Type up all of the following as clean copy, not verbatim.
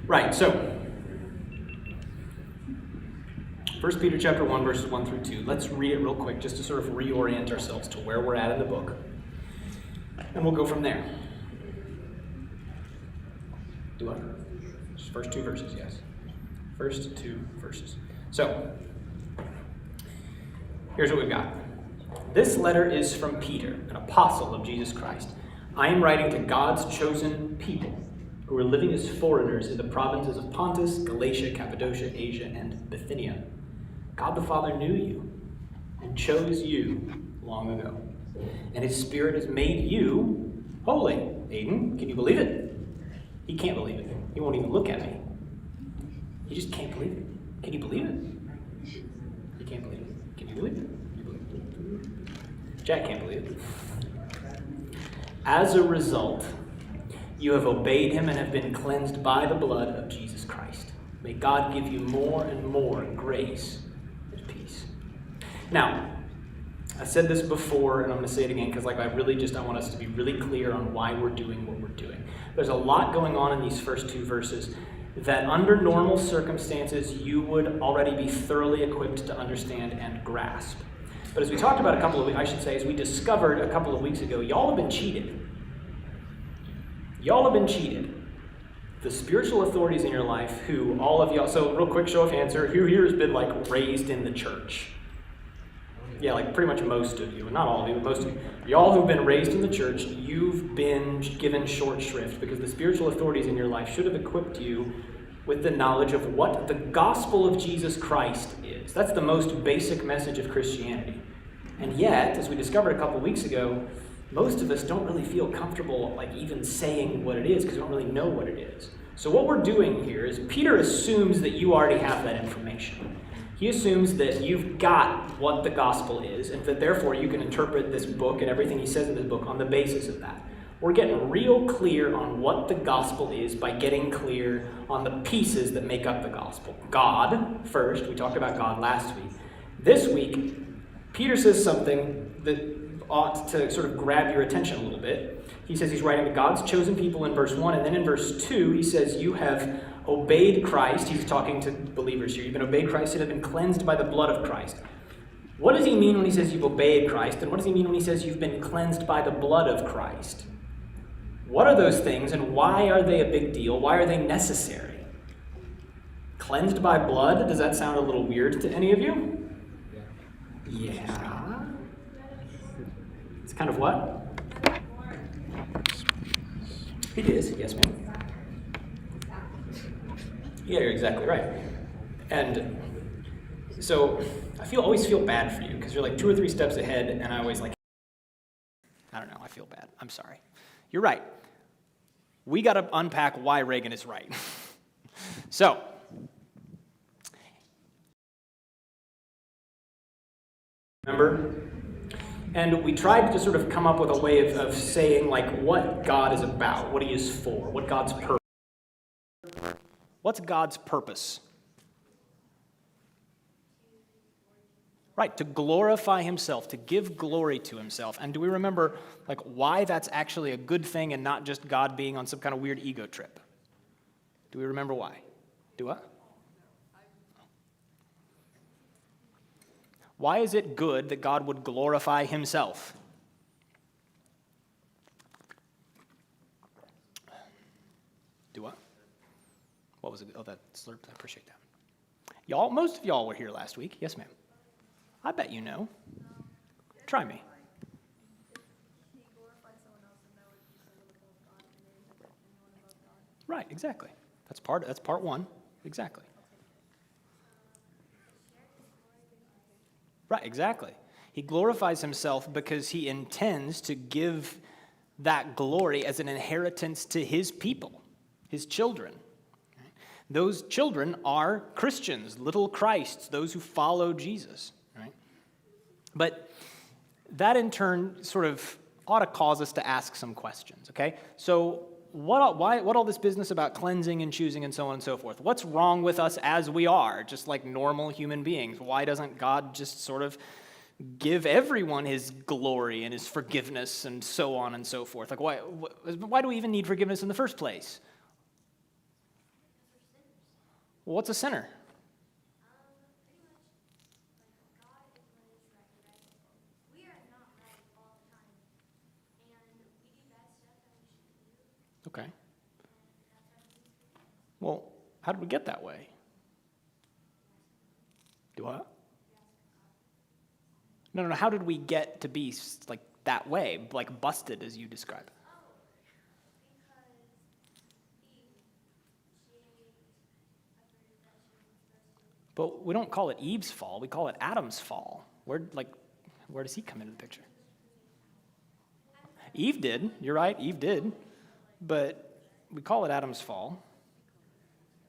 Right, so 1 Peter chapter 1, verses 1 through 2. Let's read it real quick just to sort of reorient ourselves to where we're at in the book. And we'll go from there. Do what? Just first two verses, yes. First two verses. So, here's what we've got. This letter is from Peter, an apostle of Jesus Christ. I am writing to God's chosen people who are living as foreigners in the provinces of Pontus, Galatia, Cappadocia, Asia, and Bithynia. God the Father knew you and chose you long ago. And his Spirit has made you holy. Aiden, can you believe it? He can't believe it. He won't even look at me. He just can't believe it. Can you believe it? He can't believe it. Can you believe it? You believe it? Jack can't believe it. As a result, you have obeyed him and have been cleansed by the blood of Jesus Christ. May God give you more and more grace and peace. Now, I said this before, and I'm going to say it again because I want us to be really clear on why we're doing what we're doing. There's a lot going on in these first two verses that under normal circumstances you would already be thoroughly equipped to understand and grasp. But as we talked about as we discovered a couple of weeks ago, y'all have been cheated. Y'all have been cheated. The spiritual authorities in your life who all of y'all, so real quick show of hands here, who here has been raised in the church? Yeah, pretty much most of you, not all of you, but most of you. Y'all who've been raised in the church, you've been given short shrift because the spiritual authorities in your life should have equipped you with the knowledge of what the gospel of Jesus Christ is. That's the most basic message of Christianity. And yet, as we discovered a couple of weeks ago, most of us don't really feel comfortable even saying what it is because we don't really know what it is. So what we're doing here is Peter assumes that you already have that information. He assumes that you've got what the gospel is and that therefore you can interpret this book and everything he says in this book on the basis of that. We're getting real clear on what the gospel is by getting clear on the pieces that make up the gospel. God, first. We talked about God last week. This week, Peter says something that ought to sort of grab your attention a little bit. He says he's writing to God's chosen people in verse 1, and then in verse 2, he says you have obeyed Christ. He's talking to believers here. You've been obeyed Christ and have been cleansed by the blood of Christ. What does he mean when he says you've obeyed Christ? And what does he mean when he says you've been cleansed by the blood of Christ? What are those things and why are they a big deal? Why are they necessary? Cleansed by blood? Does that sound a little weird to any of you? Yeah. It's kind of what? It is, yes ma'am. Yeah, you're exactly right. And so I always feel bad for you because you're 2 or 3 steps ahead and I always I don't know, I feel bad. I'm sorry. You're right. We got to unpack why Reagan is right. So, remember? And we tried to sort of come up with a way of saying what God is about, what he is for, what God's purpose. What's God's purpose? Right, to glorify himself, to give glory to himself. And do we remember why that's actually a good thing and not just God being on some kind of weird ego trip? Do we remember why? Do I? Why is it good that God would glorify himself? Do I? What was it? Oh, that slurp. I appreciate that. Most of y'all were here last week. Yes, ma'am. I bet you know. Try me. Right, exactly. That's part one. Exactly. Right, exactly. He glorifies himself because he intends to give that glory as an inheritance to his people, his children. Those children are Christians, little Christs, those who follow Jesus. Right? But that in turn sort of ought to cause us to ask some questions, okay? So what all this business about cleansing and choosing and so on and so forth? What's wrong with us as we are, just like normal human beings? Why doesn't God just sort of give everyone his glory and his forgiveness and so on and so forth? Why do we even need forgiveness in the first place? Well, what's a sinner? Pretty much, like, God is what is right? We are not right all the time, and we do bad stuff that we shouldn't do, Okay. and that's our reason. Well, how did we get that way? Do what? No. How did we get to be like that way, like busted as you describe? Because Eve, she ate a fruit that she wasn't supposed to. But we don't call it Eve's fall. We call it Adam's fall. Where does he come into the picture? Eve did. You're right. Eve did. But we call it Adam's fall.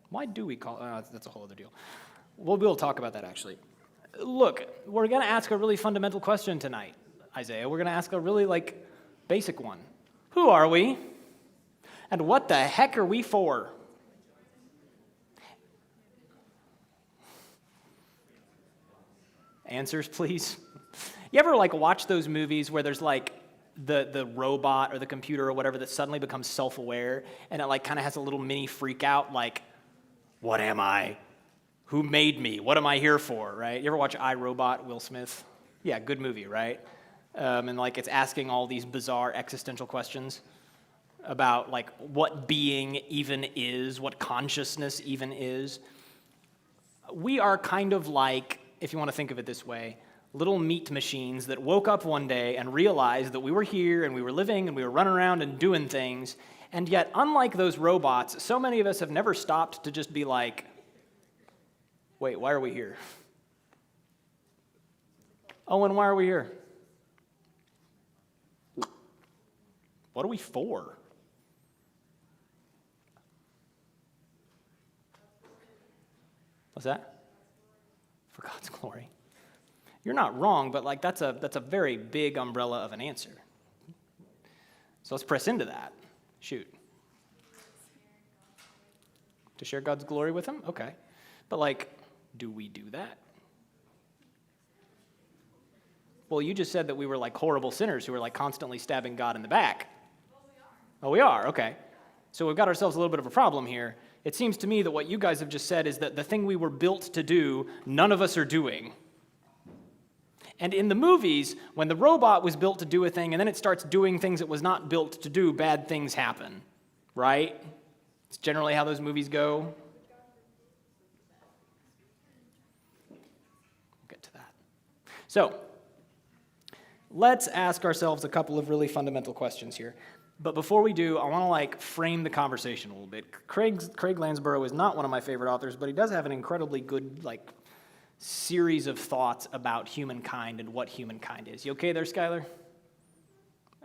Why do we call it? That's a whole other deal. We'll talk about that, actually. Look, we're going to ask a really fundamental question tonight, Isaiah. We're going to ask a really, basic one. Who are we? And what the heck are we for? Answers, please. You ever, watch those movies where there's, the robot or the computer or whatever that suddenly becomes self-aware, and it, kind of has a little mini freak out, what am I? Who made me? What am I here for, right? You ever watch iRobot, Will Smith? Yeah, good movie, right? And it's asking all these bizarre existential questions about what being even is, what consciousness even is. We are kind of if you want to think of it this way, little meat machines that woke up one day and realized that we were here and we were living and we were running around and doing things. And yet, unlike those robots, so many of us have never stopped to just be wait, why are we here? Owen, why are we here? What are we for? What's that? For God's glory. You're not wrong, but that's a very big umbrella of an answer. So let's press into that. Shoot. To share God's glory with him? Okay. But do we do that? Well, you just said that we were horrible sinners who were constantly stabbing God in the back. Oh, we are? Okay. So we've got ourselves a little bit of a problem here. It seems to me that what you guys have just said is that the thing we were built to do, none of us are doing. And in the movies, when the robot was built to do a thing and then it starts doing things it was not built to do, bad things happen, right? It's generally how those movies go. We'll get to that. So, let's ask ourselves a couple of really fundamental questions here. But before we do, I want to frame the conversation a little bit. Craig Lansborough is not one of my favorite authors, but he does have an incredibly good series of thoughts about humankind and what humankind is. You okay there, Skylar?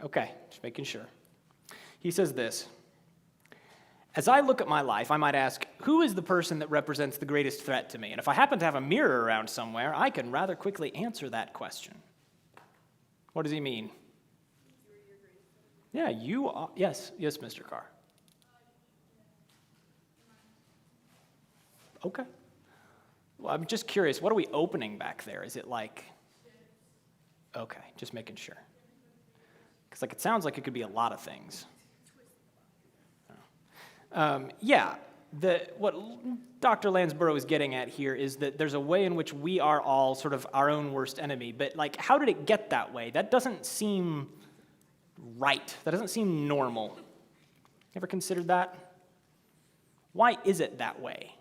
Okay, just making sure. He says this: as I look at my life, I might ask, who is the person that represents the greatest threat to me? And if I happen to have a mirror around somewhere, I can rather quickly answer that question. What does he mean? Yeah, you are. Yes, Mr. Carr. Okay. Well, I'm just curious, what are we opening back there? Is it okay, just making sure. Because it sounds like it could be a lot of things. What Dr. Lansborough is getting at here is that there's a way in which we are all sort of our own worst enemy. But how did it get that way? That doesn't seem right. That doesn't seem normal. Ever considered that? Why is it that way?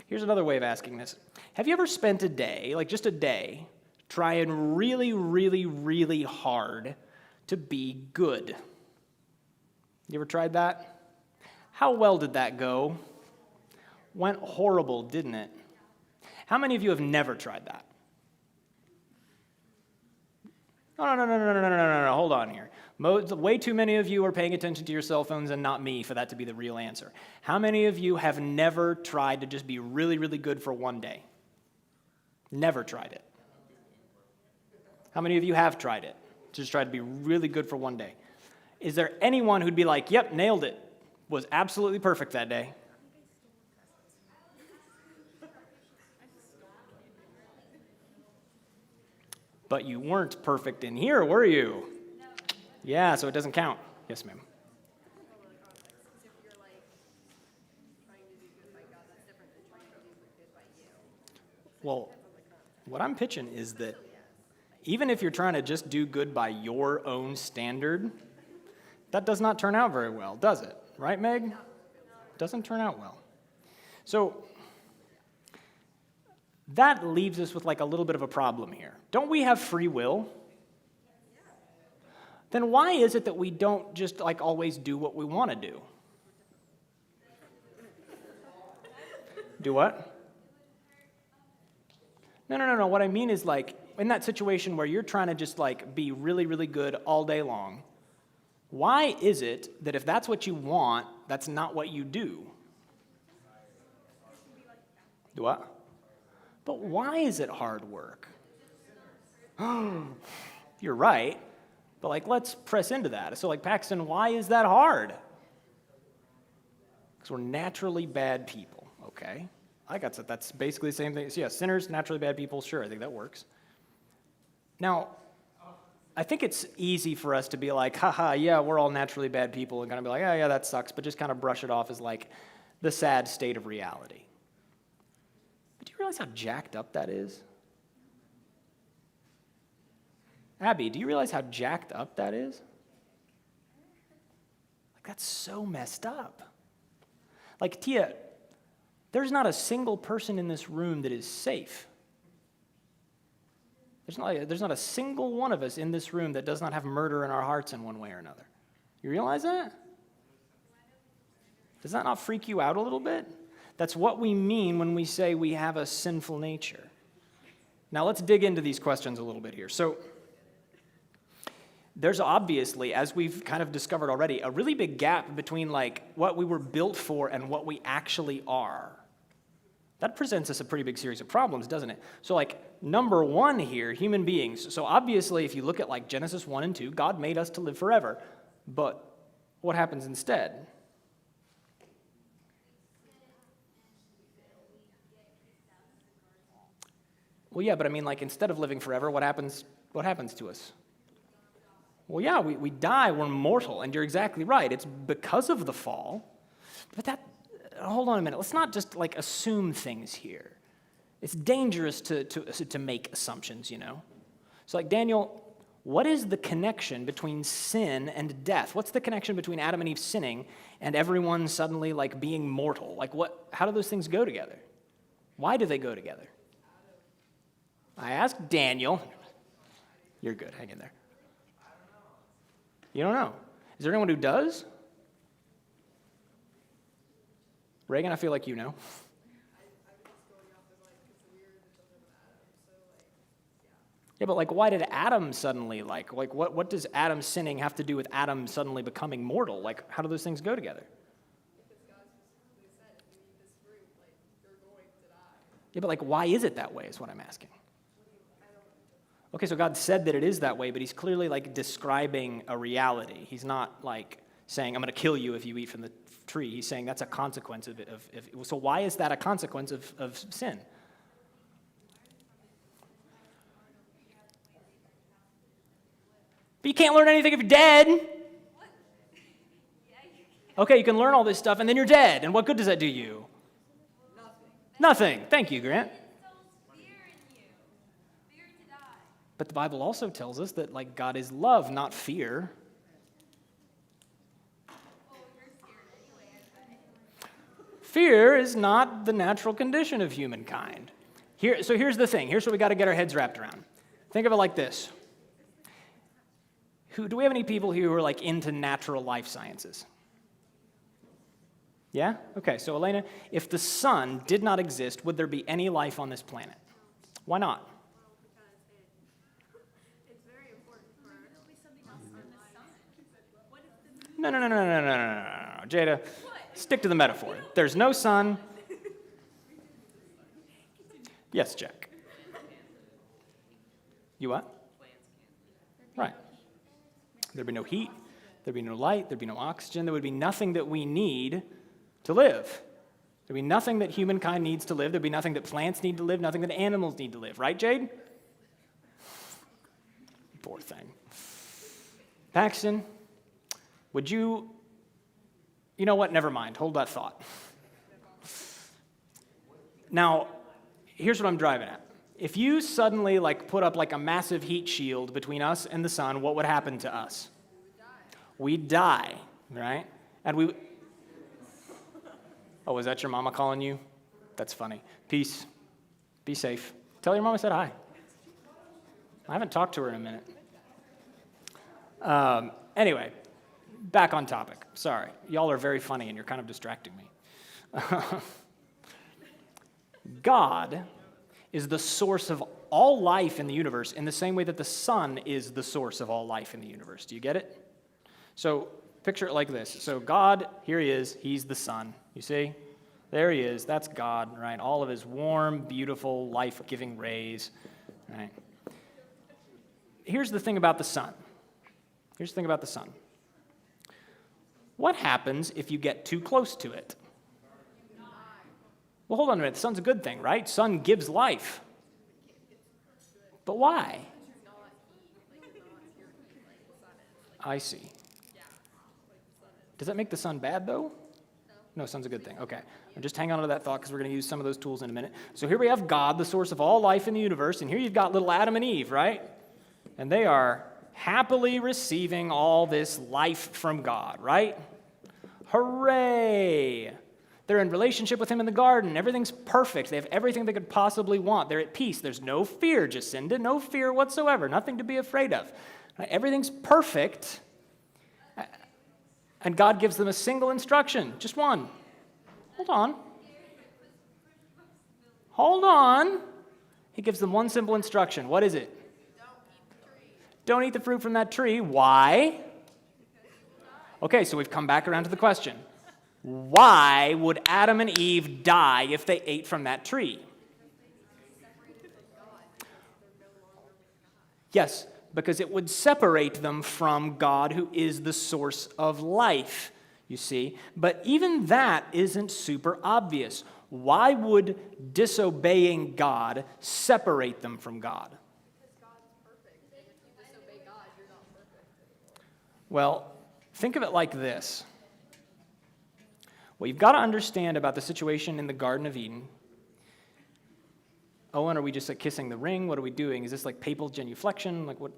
Here's another way of asking this. Have you ever spent a day, just a day, trying really, really, really hard to be good? You ever tried that? How well did that go? Went horrible, didn't it? How many of you have never tried that? No, hold on here. Way too many of you are paying attention to your cell phones and not me for that to be the real answer. How many of you have never tried to just be really, really good for one day? Never tried it. How many of you have tried it? Just tried to be really good for one day. Is there anyone who'd be yep, nailed it, was absolutely perfect that day? But you weren't perfect in here, were you? No. Yeah, so it doesn't count. Yes, ma'am. Well, what I'm pitching is that even if you're trying to just do good by your own standard, that does not turn out very well, does it? Right, Meg? Doesn't turn out well. So that leaves us with like a little bit of a problem here. Don't we have free will? Then why is it that we don't just like always do what we want to do? Do what? No. What I mean is like in that situation where you're trying to just like be really, really good all day long, why is it that if that's what you want, that's not what you do? Do what? But why is it hard work? You're right. But like, let's press into that. So like, Paxton, why is that hard? Because we're naturally bad people, okay? I got that. That's basically the same thing. So yeah, sinners, naturally bad people, sure, I think that works. Now, I think it's easy for us to be like, haha, yeah, we're all naturally bad people, and kind of be like, oh yeah, that sucks, but just kind of brush it off as like the sad state of reality. But do you realize how jacked up that is? Abby, do you realize how jacked up that is? Like, that's so messed up. Like, Tia, there's not a single person in this room that is safe. There's not a single one of us in this room that does not have murder in our hearts in one way or another. You realize that? Does that not freak you out a little bit? That's what we mean when we say we have a sinful nature. Now, let's dig into these questions a little bit here. So, there's obviously, as we've kind of discovered already, a really big gap between like what we were built for and what we actually are. That presents us a pretty big series of problems, doesn't it? So like number one here, human beings. So obviously if you look at like Genesis 1 and 2, God made us to live forever. But what happens instead? Well, yeah, but I mean like instead of living forever, what happens to us? Well, yeah, we die, we're mortal, and you're exactly right. It's because of the fall. But hold on a minute. Let's not just like assume things here. It's dangerous to make assumptions, you know. So like Daniel, what is the connection between sin and death? What's the connection between Adam and Eve sinning and everyone suddenly like being mortal? Like how do those things go together? Why do they go together? I asked Daniel. You're good, hang in there. You don't know. Is there anyone who does? Reagan, I feel like you know. Yeah, but like, why did Adam suddenly like what does Adam sinning have to do with Adam suddenly becoming mortal? Like, how do those things go together? Because God specifically said, if you eat this fruit, like, you're going to die. Yeah, but like, why is it that way is what I'm asking. Okay, so God said that it is that way, but he's clearly like describing a reality. He's not like saying, I'm going to kill you if you eat from the tree. He's saying that's a consequence of it. So why is that a consequence of sin? But you can't learn anything if you're dead. Okay, you can learn all this stuff and then you're dead. And what good does that do you? Nothing. Thank you, Grant. But the Bible also tells us that like God is love, not fear. Fear is not the natural condition of humankind. So here's the thing. Here's what we got to get our heads wrapped around. Think of it like this. Do we have any people here who are like into natural life sciences? Yeah? Okay, so Elena, if the sun did not exist, would there be any life on this planet? Why not? No, Jada, stick to the metaphor. There's no sun. Yes, Jack. You what? Right. There'd be no heat, there'd be no light, there'd be no oxygen, there would be nothing that we need to live. There'd be nothing that humankind needs to live, there'd be nothing that plants need to live, nothing that animals need to live. Right, Jade? Poor thing. Paxton? Would you know what? Never mind. Hold that thought. Now, here's what I'm driving at. If you suddenly like put up like a massive heat shield between us and the sun, what would happen to us? We'd die, right? And we... Oh, was that your mama calling you? That's funny. Peace. Be safe. Tell your mom I said hi. I haven't talked to her in a minute. Anyway, back on topic. Sorry. Y'all are very funny and you're kind of distracting me. God is the source of all life in the universe in the same way that the sun is the source of all life in the universe. Do you get it? So picture it like this. So God, here he is. He's the sun. You see? There he is. That's God, right? All of his warm, beautiful, life-giving rays, right? Here's the thing about the sun. Here's the thing about the sun. What happens if you get too close to it? Well, hold on a minute. The sun's a good thing, right? Sun gives life. But why? I see. Does that make the sun bad, though? No, sun's a good thing. Okay. Just hang on to that thought because we're going to use some of those tools in a minute. So here we have God, the source of all life in the universe, and here you've got little Adam and Eve, right? And they are happily receiving all this life from God, right? Hooray! They're in relationship with him in the garden. Everything's perfect. They have everything they could possibly want. They're at peace. There's no fear, Jacinda, no fear whatsoever, nothing to be afraid of. Everything's perfect. And God gives them a single instruction, just one. Hold on. Hold on. He gives them one simple instruction. What is it? Don't eat the fruit from that tree. Why? Okay, so we've come back around to the question. Why would Adam and Eve die if they ate from that tree? Yes, because it would separate them from God, who is the source of life, you see. But even that isn't super obvious. Why would disobeying God separate them from God? Because God's perfect, and if you disobey God, you're not perfect. Well, think of it like this. What you've got to understand about the situation in the Garden of Eden. Owen, are we just like kissing the ring? What are we doing? Is this like papal genuflection? Like what?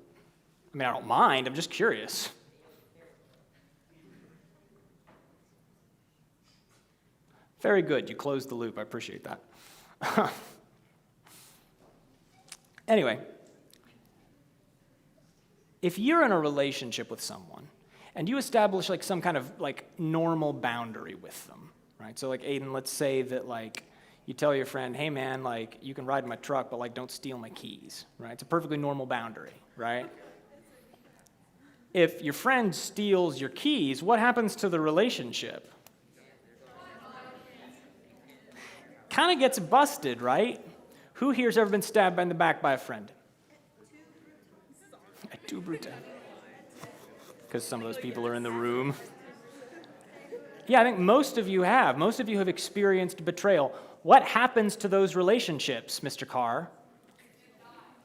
I mean, I don't mind. I'm just curious. Very good. You closed the loop. I appreciate that. Anyway, if you're in a relationship with someone and you establish like some kind of like normal boundary with them, right? So like Aiden, let's say that like you tell your friend, hey man, like you can ride in my truck, but like don't steal my keys, right? It's a perfectly normal boundary, right? If your friend steals your keys, what happens to the relationship? Kind of gets busted, right? Who here's ever been stabbed in the back by a friend? At two bruta. Because some of those people are in the room. Yeah, I think most of you have. Most of you have experienced betrayal. What happens to those relationships, Mr. Carr?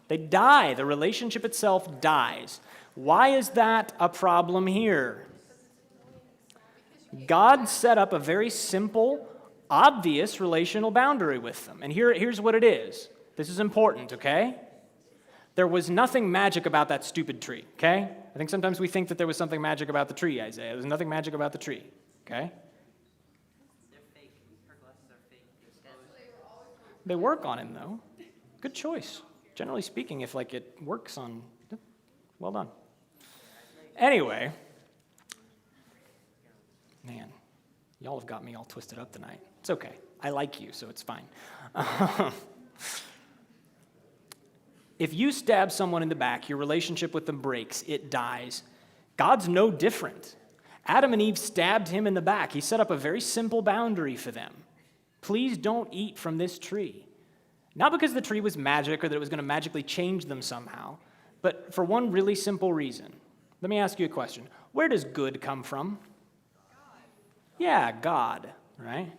They die. The relationship itself dies. Why is that a problem here? God set up a very simple, obvious relational boundary with them. And here's what it is. This is important, okay? There was nothing magic about that stupid tree, okay? I think sometimes we think that there was something magic about the tree, Isaiah. There's nothing magic about the tree, okay? They're fake. Her glasses are fake. They work on him, though. Good choice. Generally speaking, if like it works on, well done. Anyway, man, y'all have got me all twisted up tonight. It's okay. I like you, so it's fine. If you stab someone in the back, your relationship with them breaks, it dies. God's no different. Adam and Eve stabbed him in the back. He set up a very simple boundary for them. Please don't eat from this tree. Not because the tree was magic or that it was going to magically change them somehow, but for one really simple reason. Let me ask you a question. Where does good come from? Yeah, God, right?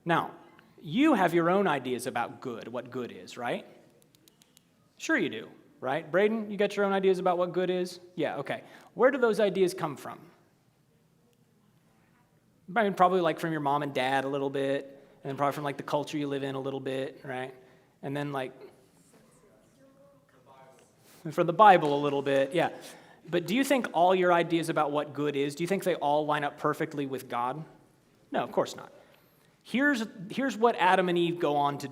Now, you have your own ideas about good, what good is, right? Sure you do, right? Braden, you got your own ideas about what good is? Yeah, okay. Where do those ideas come from? I mean, probably like from your mom and dad a little bit, and then probably from like the culture you live in a little bit, right? And then like from the Bible a little bit, yeah. But do you think all your ideas about what good is, do you think they all line up perfectly with God? No, of course not. Here's what Adam and Eve go on to.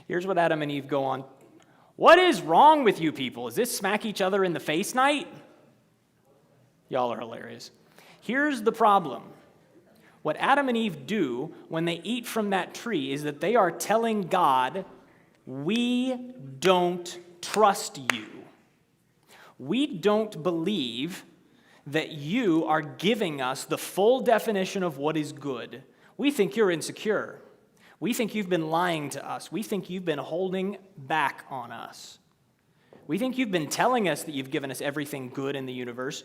Here's what Adam and Eve go on. What is wrong with you people? Is this smack each other in the face night? Y'all are hilarious. Here's the problem. What Adam and Eve do when they eat from that tree is that they are telling God, we don't trust you. We don't believe that you are giving us the full definition of what is good. We think you're insecure. We think you've been lying to us. We think you've been holding back on us. We think you've been telling us that you've given us everything good in the universe,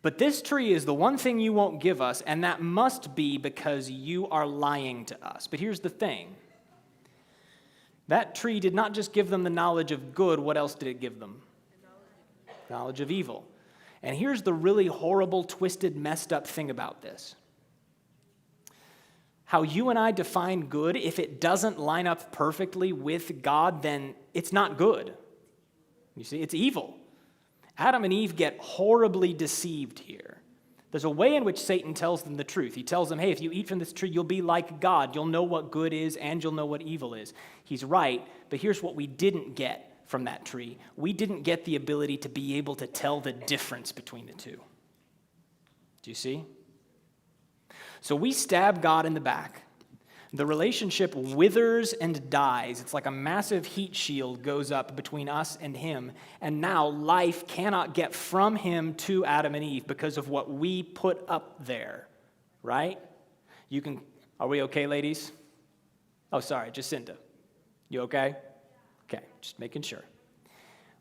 but this tree is the one thing you won't give us, and that must be because you are lying to us. But here's the thing. That tree did not just give them the knowledge of good. What else did it give them? Knowledge of evil. And here's the really horrible, twisted, messed up thing about this. How you and I define good, if it doesn't line up perfectly with God, then it's not good. You see, it's evil. Adam and Eve get horribly deceived here. There's a way in which Satan tells them the truth. He tells them, hey, if you eat from this tree, you'll be like God. You'll know what good is and you'll know what evil is. He's right, but here's what we didn't get from that tree. We didn't get the ability to be able to tell the difference between the two. Do you see? So we stab God in the back. The relationship withers and dies. It's like a massive heat shield goes up between us and him. And now life cannot get from him to Adam and Eve because of what we put up there. Right? Are we okay, ladies? Oh, sorry, Jacinta. You okay? Okay, just making sure.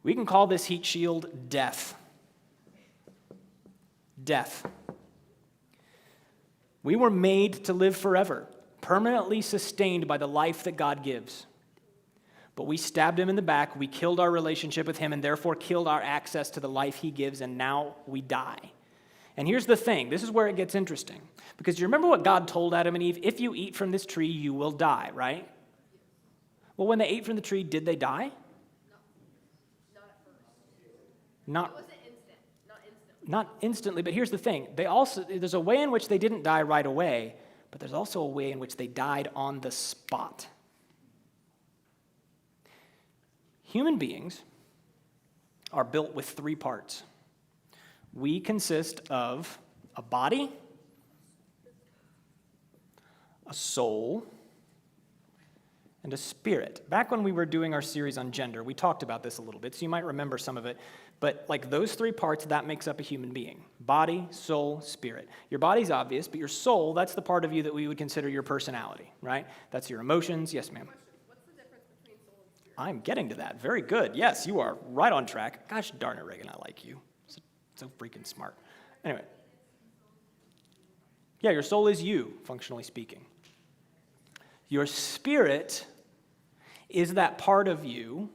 We can call this heat shield death. Death. We were made to live forever, permanently sustained by the life that God gives. But we stabbed him in the back, we killed our relationship with him, and therefore killed our access to the life he gives, and now we die. And here's the thing, this is where it gets interesting. Because you remember what God told Adam and Eve? If you eat from this tree, you will die, right? Well, when they ate from the tree, did they die? Not at first. Not, It wasn't instant. Not instantly. not instantly, but here's the thing. There's a way in which they didn't die right away, but there's also a way in which they died on the spot. Human beings are built with 3 parts. We consist of a body, a soul, and a spirit. Back when we were doing our series on gender, we talked about this a little bit, so you might remember some of it. But like those 3 parts, that makes up a human being. Body, soul, spirit. Your body's obvious, but your soul, that's the part of you that we would consider your personality, right? That's your emotions. Yes, ma'am. What's the difference between soul and spirit? I'm getting to that. Very good. Yes, you are right on track. Gosh darn it, Reagan, I like you. So freaking smart. Anyway. Yeah, your soul is you, functionally speaking. Your spirit is that part of you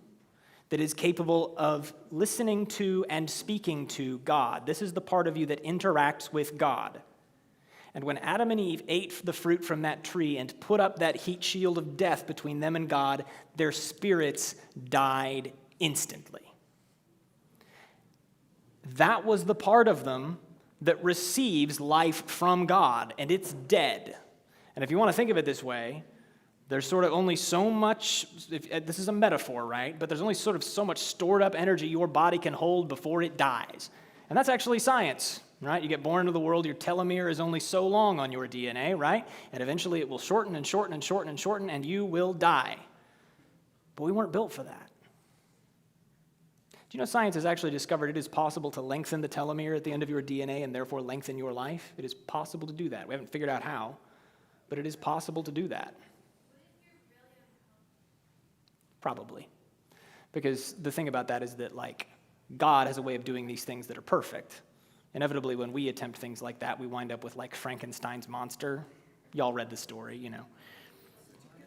that is capable of listening to and speaking to God. This is the part of you that interacts with God. And when Adam and Eve ate the fruit from that tree and put up that heat shield of death between them and God, their spirits died instantly. That was the part of them that receives life from God, and it's dead. And if you want to think of it this way, there's sort of only so much, this is a metaphor, right? But there's only sort of so much stored up energy your body can hold before it dies. And that's actually science, right? You get born into the world, your telomere is only so long on your DNA, right? And eventually it will shorten and shorten and shorten and shorten, and you will die. But we weren't built for that. Do you know science has actually discovered it is possible to lengthen the telomere at the end of your DNA and therefore lengthen your life? It is possible to do that. We haven't figured out how, but it is possible to do that. Probably. Because the thing about that is that, like, God has a way of doing these things that are perfect. Inevitably, when we attempt things like that, we wind up with, like, Frankenstein's monster. Y'all read the story, you know.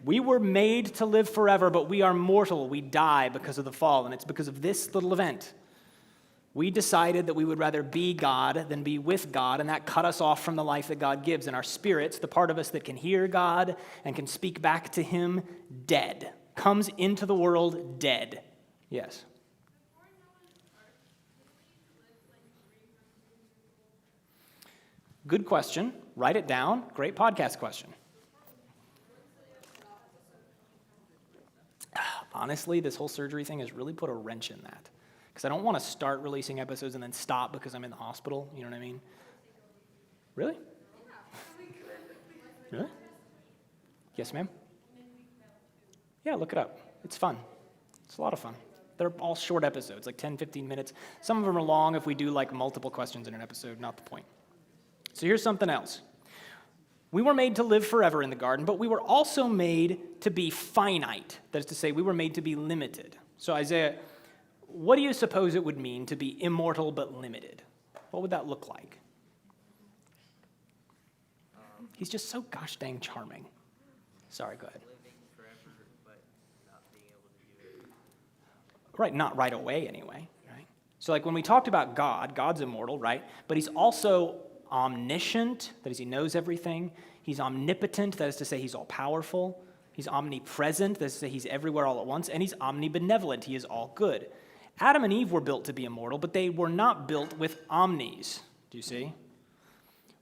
We were made to live forever, but we are mortal. We die because of the fall, and it's because of this little event We decided that we would rather be God than be with God, and that cut us off from the life that God gives. And our spirits, the part of us that can hear God and can speak back to him, dead. Comes into the world dead. Yes. Good question. Write it down. Great podcast question. Honestly, this whole surgery thing has really put a wrench in that. Because I don't want to start releasing episodes and then stop because I'm in the hospital. You know what I mean? Really? Really? Yes, ma'am? Yeah, look it up. It's fun. It's a lot of fun. They're all short episodes, like 10, 15 minutes. Some of them are long if we do like multiple questions in an episode, not the point. So here's something else. We were made to live forever in the garden, but we were also made to be finite. That is to say, we were made to be limited. So Isaiah, what do you suppose it would mean to be immortal but limited? What would that look like? He's just so gosh dang charming. Sorry, go ahead. Living forever, but not being able to do it. Right, not right away anyway, right? So like when we talked about God, God's immortal, right? But he's also omniscient, that is, he knows everything. He's omnipotent, that is to say he's all-powerful. He's omnipresent, that is to say he's everywhere all at once. And he's omnibenevolent, he is all good. Adam and Eve were built to be immortal, but they were not built with omnis. Do you see?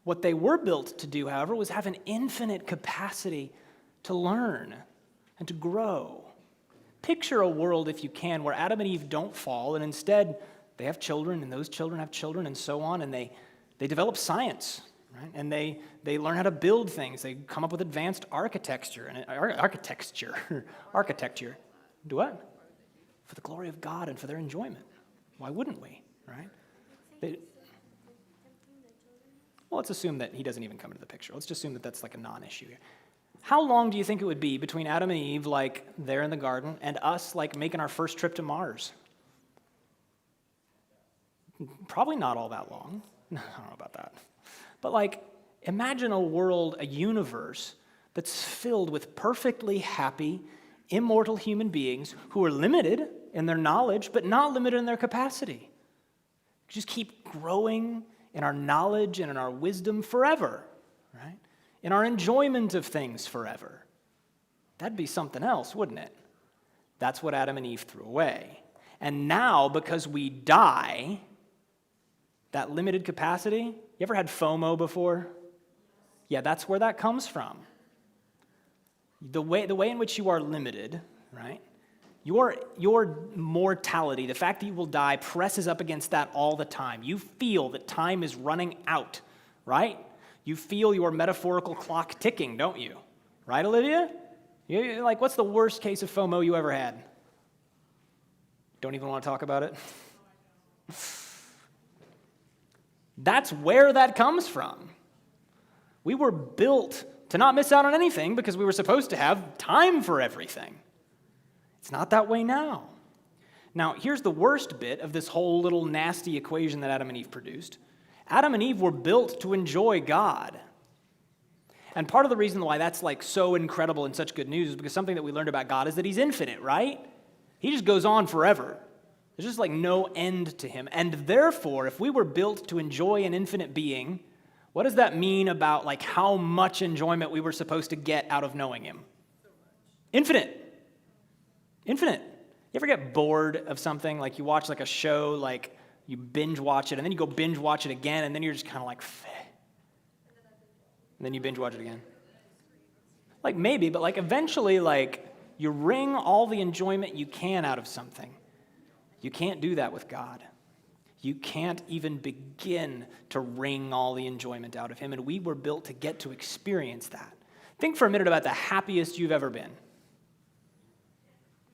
What they were built to do, however, was have an infinite capacity to learn and to grow. Picture a world, if you can, where Adam and Eve don't fall, and instead they have children, and those children have children, and so on, and they develop science, right? And they learn how to build things. They come up with advanced architecture. Architecture. Do what? For the glory of God and for their enjoyment. Why wouldn't we, right? Well, let's assume that he doesn't even come into the picture. Let's just assume that that's like a non-issue here. How long do you think it would be between Adam and Eve, like there in the garden, and us, like making our first trip to Mars? Probably not all that long. I don't know about that. But like, imagine a world, a universe that's filled with perfectly happy, immortal human beings who are limited in their knowledge, but not limited in their capacity. Just keep growing in our knowledge and in our wisdom forever, right? In our enjoyment of things forever. That'd be something else, wouldn't it? That's what Adam and Eve threw away. And now, because we die, that limited capacity, you ever had FOMO before? Yeah, that's where that comes from. The way in which you are limited, right? Your mortality, the fact that you will die, presses up against that all the time. You feel that time is running out, right? You feel your metaphorical clock ticking, don't you? Right, Olivia? Like, what's the worst case of FOMO you ever had? Don't even want to talk about it? That's where that comes from. We were built to not miss out on anything because we were supposed to have time for everything. It's not that way now. Now, here's the worst bit of this whole little nasty equation that Adam and Eve produced. Adam and Eve were built to enjoy God. And part of the reason why that's like so incredible and such good news is because something that we learned about God is that he's infinite, right? He just goes on forever. There's just like no end to him. And therefore, if we were built to enjoy an infinite being, what does that mean about like how much enjoyment we were supposed to get out of knowing him? Infinite. Infinite. You ever get bored of something? Like you watch like a show, like you binge watch it, and then you go binge watch it again, and then you're just kind of like, Feh. And then you binge watch it again. Like maybe, but like eventually, like you wring all the enjoyment you can out of something. You can't do that with God. You can't even begin to wring all the enjoyment out of him, and we were built to get to experience that. Think for a minute about the happiest you've ever been.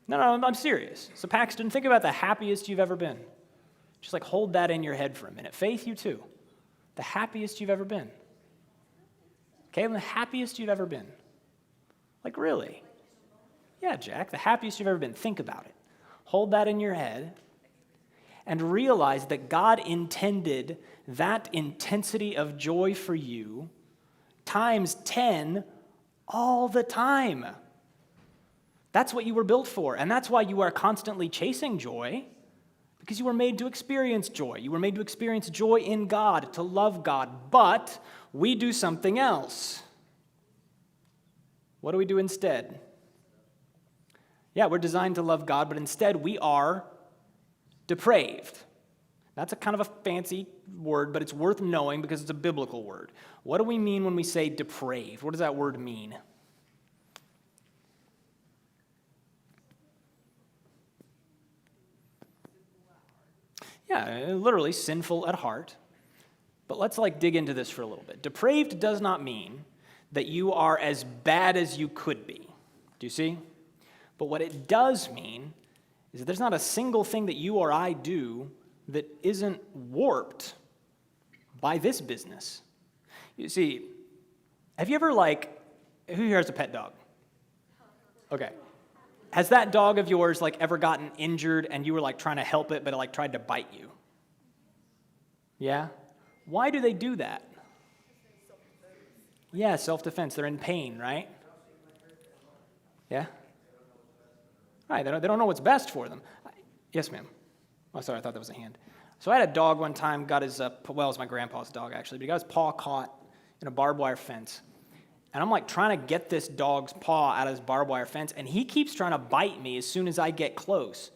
No, I'm serious. So Paxton, think about the happiest you've ever been. Just like hold that in your head for a minute. Faith, you too. The happiest you've ever been. Caleb, the happiest you've ever been. Like really? Yeah, Jack, the happiest you've ever been. Think about it. Hold that in your head and realize that God intended that intensity of joy for you times 10 all the time. That's what you were built for, and that's why you are constantly chasing joy, Because you were made to experience joy. You were made to experience joy in God, to love God. But we do something else. What do we do instead? Yeah, we're designed to love God, but instead we are depraved. That's a kind of a fancy word, but it's worth knowing because it's a biblical word. What do we mean when we say depraved? What does that word mean? Yeah, literally sinful at heart. But let's dig into this for a little bit. Depraved does not mean that you are as bad as you could be. Do you see? But what it does mean is that there's not a single thing that you or I do that isn't warped by this business. You see, have you ever who here has a pet dog? Okay. Has that dog of yours ever gotten injured and you were trying to help it but it tried to bite you? Yeah? Why do they do that? Yeah, self-defense. They're in pain, right? Yeah? Right, they don't know what's best for them. Yes, ma'am. Oh, sorry, I thought that was a hand. So I had a dog one time, got his, it was my grandpa's dog actually, but he got his paw caught in a barbed wire fence. And I'm trying to get this dog's paw out of his barbed wire fence, and he keeps trying to bite me as soon as I get close.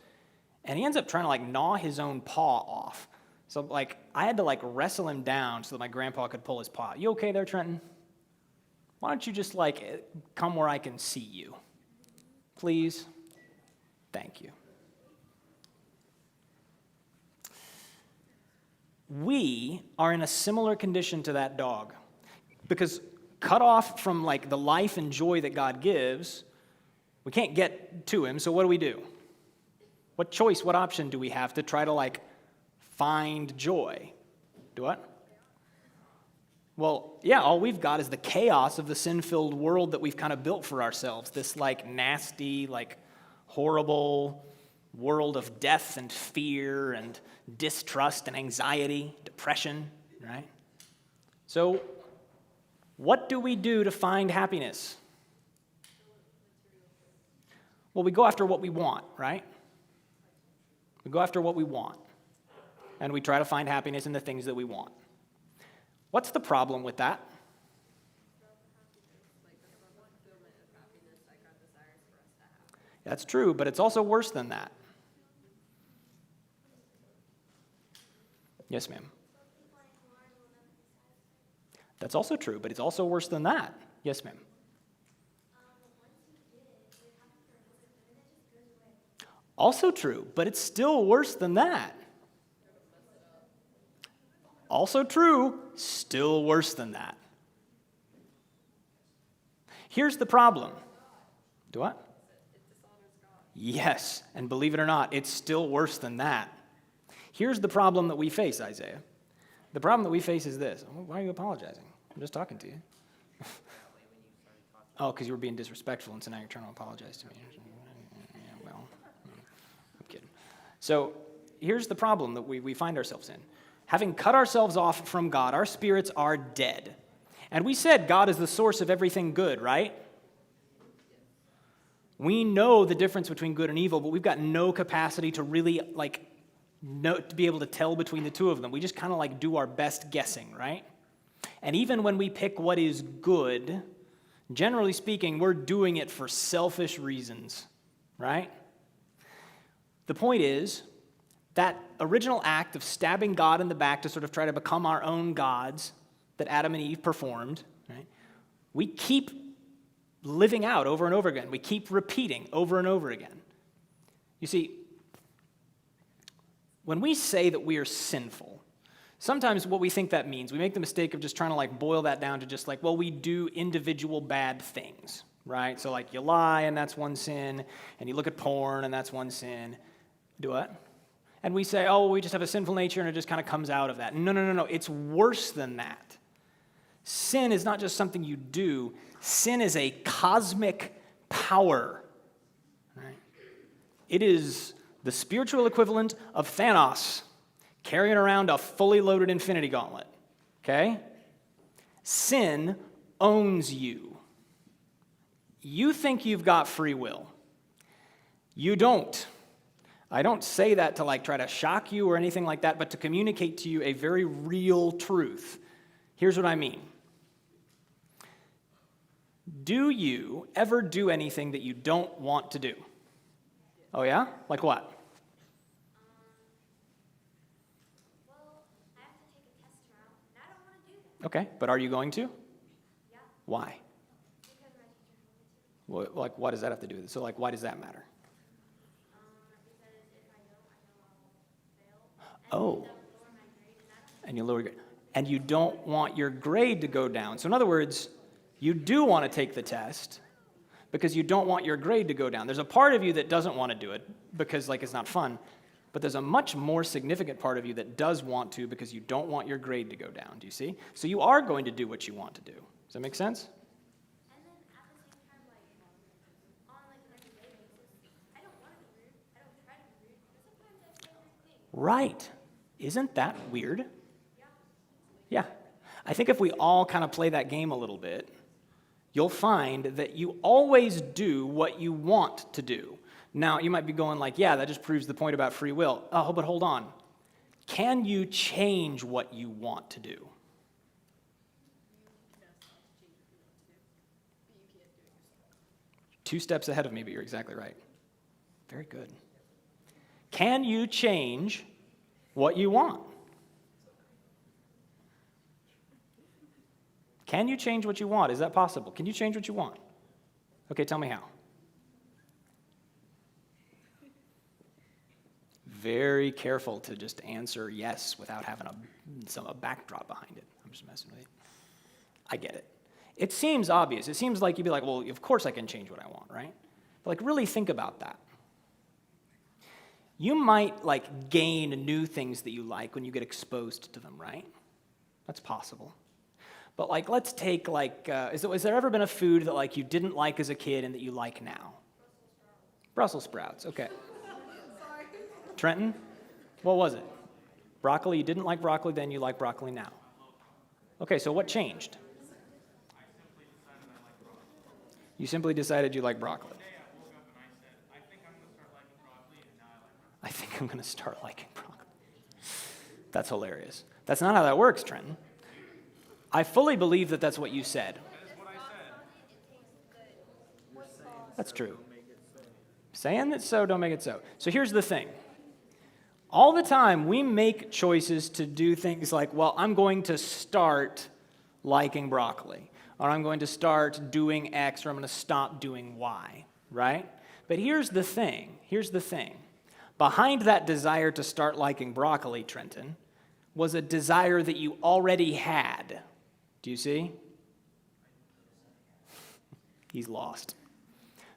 And he ends up trying to gnaw his own paw off. So I had to wrestle him down so that my grandpa could pull his paw. You okay there, Trenton? Why don't you just come where I can see you? Please? Thank you. We are in a similar condition to that dog because cut off from the life and joy that God gives, we can't get to him, so what do? What choice, what option do we have to try to find joy? Do what? Well, yeah, all we've got is the chaos of the sin-filled world that we've kind of built for ourselves, this nasty, horrible world of death and fear and distrust and anxiety, depression, right? So what do we do to find happiness? Well, we go after what we want, right? We go after what we want. And we try to find happiness in the things that we want. What's the problem with that? That's true, but it's also worse than that. Yes, ma'am. That's also true, but it's also worse than that. Yes, ma'am. Also true, but it's still worse than that. Also true, still worse than that. Here's the problem. Do what? Yes, and believe it or not, it's still worse than that. Here's the problem that we face, Isaiah. The problem that we face is this. Why are you apologizing? I'm just talking to you. Oh, because you were being disrespectful, and so now you're trying to apologize to me. Yeah, well, I'm kidding. So here's the problem that we find ourselves in. Having cut ourselves off from God, our spirits are dead. And we said God is the source of everything good, right? We know the difference between good and evil, but we've got no capacity to really to be able to tell between the two of them. We just kind of do our best guessing, right? And even when we pick what is good, generally speaking, we're doing it for selfish reasons, right? The point is, that original act of stabbing God in the back to sort of try to become our own gods that Adam and Eve performed, right? We keep living out over and over again. We keep repeating over and over again. You see, when we say that we are sinful, sometimes what we think that means, we make the mistake of just trying to boil that down to just we do individual bad things, right? So you lie and that's one sin, and you look at porn and that's one sin. Do what? And we say, oh, we just have a sinful nature and it just kind of comes out of that. No. It's worse than that. Sin is not just something you do. Sin is a cosmic power. Right? It is the spiritual equivalent of Thanos carrying around a fully loaded infinity gauntlet. Okay? Sin owns you. You think you've got free will. You don't. I don't say that to like try to shock you or anything like that, but to communicate to you a very real truth. Here's what I mean. Do you ever do anything that you don't want to do? Oh yeah? Like what? Well, I have to take a test tomorrow, and I don't want to do that. Okay, but are you going to? Yeah, Why? because my teacher told me to. Well, like, what does that have to do with it? So, like, why does that matter? Because if I don't, I know I'll fail. Oh. That would lower my grade, and I don't. And you lower your, and you don't want your grade to go down. So, in other words, you do want to take the test because you don't want your grade to go down. There's a part of you that doesn't want to do it because, like, it's not fun. But there's a much more significant part of you that does want to because you don't want your grade to go down. Do you see? So you are going to do what you want to do. Does that make sense? And then at the same time, like, on like an everyday basis, I don't want to be rude. I don't try to be rude, but sometimes I say rude things. Right. Isn't that weird? Yeah. I think if we all kind of play that game a little bit, you'll find that you always do what you want to do. Now, you might be going like, yeah, that just proves the point about free will. Oh, but hold on. Can you change what you want to do? Two steps ahead of me, but you're exactly right. Very good. Can you change what you want? Can you change what you want? Is that possible? Can you change what you want? Okay, tell me how. Very careful to just answer yes without having a backdrop behind it. I'm just messing with you. I get it. It seems obvious. It seems like you'd be like, well, of course I can change what I want, right? But like really think about that. You might like gain new things that you like when you get exposed to them, right? That's possible. But like let's take like, has there ever been a food that like you didn't like as a kid and that you like now? Brussels sprouts, okay. Trenton, what was it? Broccoli, you didn't like broccoli then, you like broccoli now. Okay, so what changed? You simply decided you like broccoli. I think I'm going to start liking broccoli. That's hilarious. That's not how that works, Trenton. I fully believe that that's what you said. That's true. Saying that so, don't make it so. So here's the thing. All the time, we make choices to do things like, well, I'm going to start liking broccoli, or I'm going to start doing X, or I'm going to stop doing Y, right? But here's the thing. Behind that desire to start liking broccoli, Trenton, was a desire that you already had. Do you see? He's lost.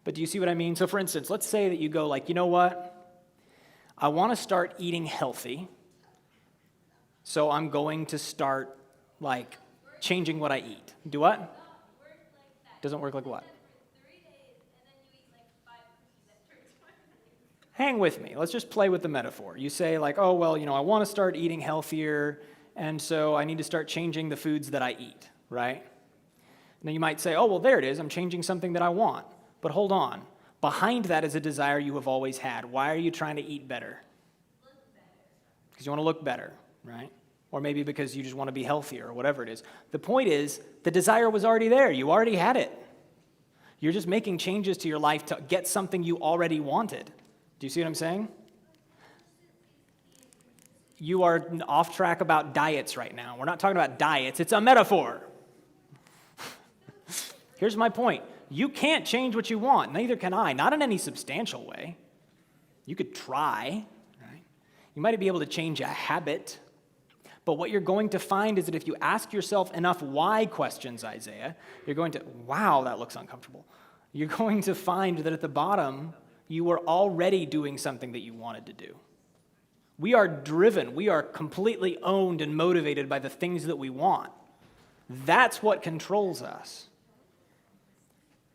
But do you see what I mean? So for instance, let's say that you go like, you know what? I want to start eating healthy, so I'm going to start like changing what I eat. Do what? Doesn't work like what? Hang with me. Let's just play with the metaphor. You say like, oh, well, I want to start eating healthier, and so I need to start changing the foods that I eat, right? And then you might say, oh, well, there it is. I'm changing something that I want. But hold on. Behind that is a desire you have always had. Why are you trying to eat better? Because you want to look better, right? Or maybe because you just want to be healthier or whatever it is. The point is, the desire was already there. You already had it. You're just making changes to your life to get something you already wanted. Do you see what I'm saying? You are off track about diets right now. We're not talking about diets. It's a metaphor. Here's my point. You can't change what you want. Neither can I. Not in any substantial way. You could try, right? You might be able to change a habit. But what you're going to find is that if you ask yourself enough why questions, Isaiah, you're going to, wow, that looks uncomfortable. You're going to find that at the bottom, you were already doing something that you wanted to do. We are driven. We are completely owned and motivated by the things that we want. That's what controls us.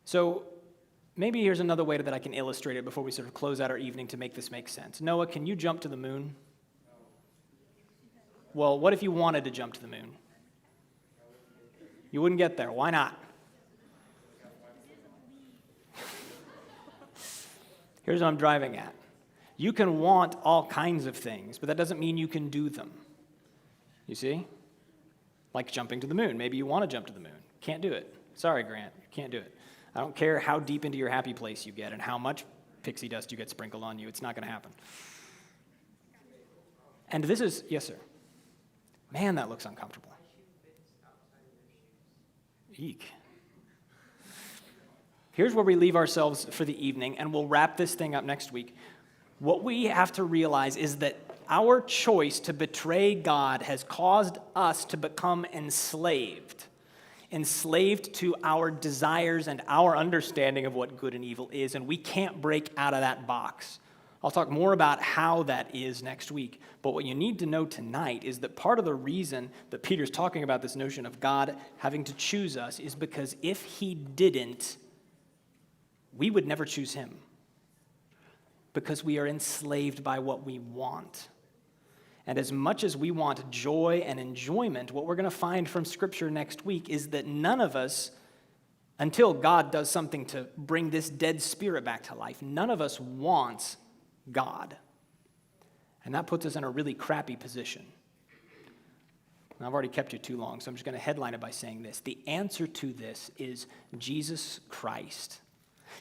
So maybe here's another way that I can illustrate it before we sort of close out our evening to make this make sense. Noah, can you jump to the moon? Well, what if you wanted to jump to the moon? You wouldn't get there. Why not? Here's what I'm driving at. You can want all kinds of things, but that doesn't mean you can do them. You see? Like jumping to the moon. Maybe you want to jump to the moon. Can't do it. Sorry, Grant. You can't do it. I don't care how deep into your happy place you get and how much pixie dust you get sprinkled on you. It's not going to happen. And this is, yes, sir. Man, that looks uncomfortable. Eek. Here's where we leave ourselves for the evening, and we'll wrap this thing up next week. What we have to realize is that our choice to betray God has caused us to become enslaved to our desires and our understanding of what good and evil is, and we can't break out of that box. I'll talk more about how that is next week, but what you need to know tonight is that part of the reason that Peter's talking about this notion of God having to choose us is because if he didn't, we would never choose him, because we are enslaved by what we want. And as much as we want joy and enjoyment, what we're going to find from Scripture next week is that none of us, until God does something to bring this dead spirit back to life, none of us wants God. And that puts us in a really crappy position. And I've already kept you too long, so I'm just going to headline it by saying this. The answer to this is Jesus Christ,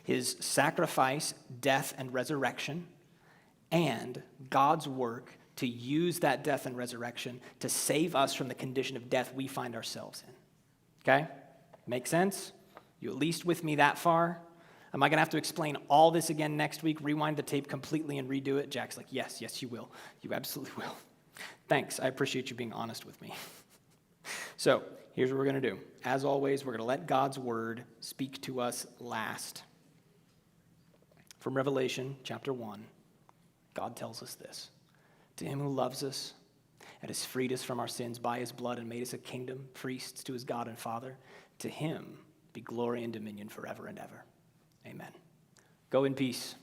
his sacrifice, death, and resurrection, and God's work to use that death and resurrection to save us from the condition of death we find ourselves in. Okay? Make sense? You at least with me that far? Am I going to have to explain all this again next week, rewind the tape completely and redo it? Jack's like, yes, you will. You absolutely will. Thanks. I appreciate you being honest with me. So here's what we're going to do. As always, we're going to let God's word speak to us last. From Revelation chapter 1, God tells us this. To him who loves us and has freed us from our sins by his blood and made us a kingdom, priests to his God and Father, to him be glory and dominion forever and ever. Amen. Go in peace.